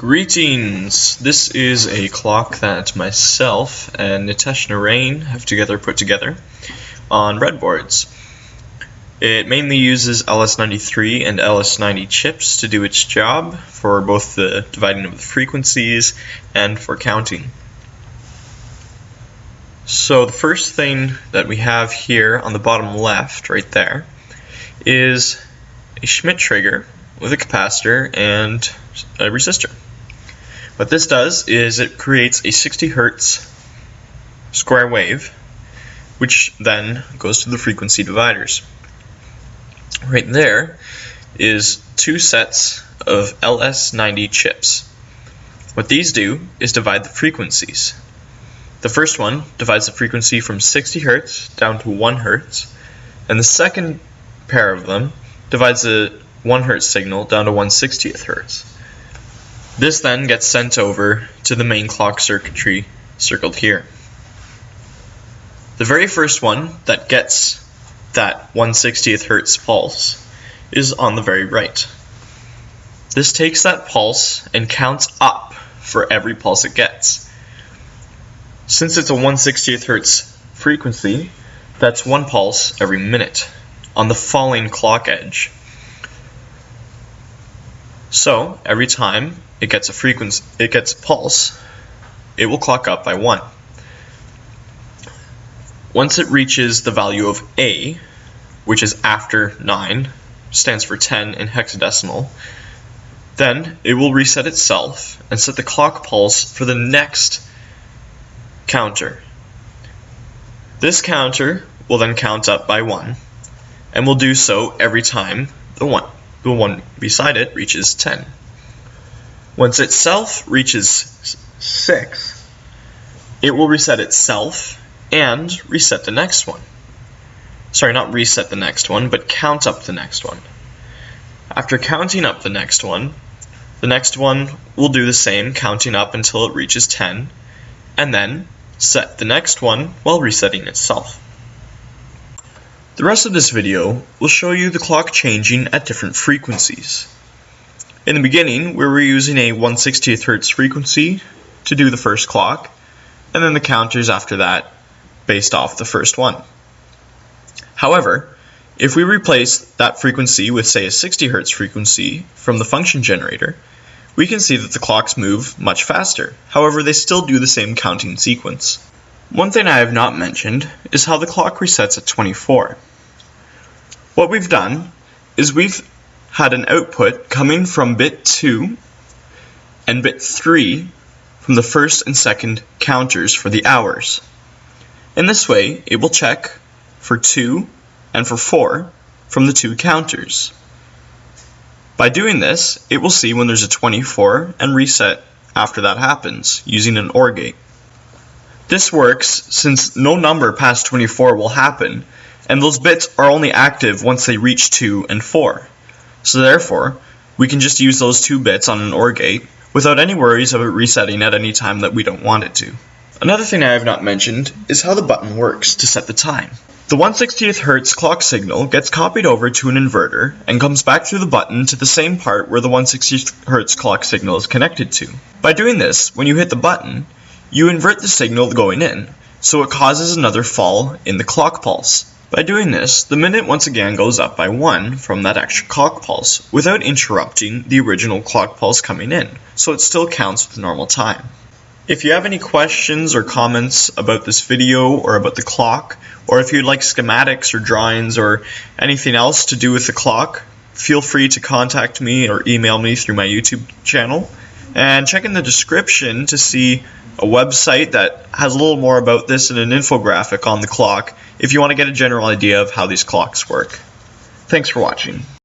Greetings! This is a clock that myself and Nitesh Narain have put together on breadboards. It mainly uses LS93 and LS90 chips to do its job for both the dividing of the frequencies and for counting. So the first thing that we have here on the bottom left, right there, is a Schmidt trigger with a capacitor and a resistor. What this does is it creates a 60 Hz square wave, which then goes to the frequency dividers. Right there is two sets of LS90 chips. What these do is divide the frequencies. The first one divides the frequency from 60 Hz down to 1 Hz, and the second pair of them divides the 1 Hz signal down to 1/60th Hz. This then gets sent over to the main clock circuitry circled here. The very first one that gets that 1/60th Hz pulse is on the very right. This takes that pulse and counts up for every pulse it gets. Since it's a 1/60th Hz frequency, that's one pulse every minute on the falling clock edge. So every time it gets a pulse, it will clock up by 1. Once it reaches the value of A, which is after 9, stands for 10 in hexadecimal, then it will reset itself and set the clock pulse for the next counter. This counter will then count up by 1, and will do so every time the one beside it reaches 10. Once itself reaches 6, it will reset itself and reset the next one. Sorry, not reset the next one, but count up the next one. After counting up the next one will do the same, counting up until it reaches 10, and then set the next one while resetting itself. The rest of this video will show you the clock changing at different frequencies. In the beginning, we were using a 1/60th Hz frequency to do the first clock, and then the counters after that based off the first one. However, if we replace that frequency with, say, a 60 Hz frequency from the function generator, we can see that the clocks move much faster. However, they still do the same counting sequence. One thing I have not mentioned is how the clock resets at 24. What we've done is we've had an output coming from bit 2 and bit 3 from the first and second counters for the hours. In this way, it will check for 2 and for 4 from the 2 counters. By doing this, it will see when there's a 24 and reset after that happens using an OR gate. This works since no number past 24 will happen, and those bits are only active once they reach 2 and 4. So therefore, we can just use those 2 bits on an OR gate without any worries of it resetting at any time that we don't want it to. Another thing I have not mentioned is how the button works to set the time. The 1/60th Hz clock signal gets copied over to an inverter and comes back through the button to the same part where the 1/60th Hz clock signal is connected to. By doing this, when you hit the button, you invert the signal going in, so it causes another fall in the clock pulse. By doing this, the minute once again goes up by 1 from that extra clock pulse, without interrupting the original clock pulse coming in, so it still counts with normal time. If you have any questions or comments about this video or about the clock, or if you'd like schematics or drawings or anything else to do with the clock, feel free to contact me or email me through my YouTube channel. And check in the description to see a website that has a little more about this and an infographic on the clock if you want to get a general idea of how these clocks work. Thanks for watching.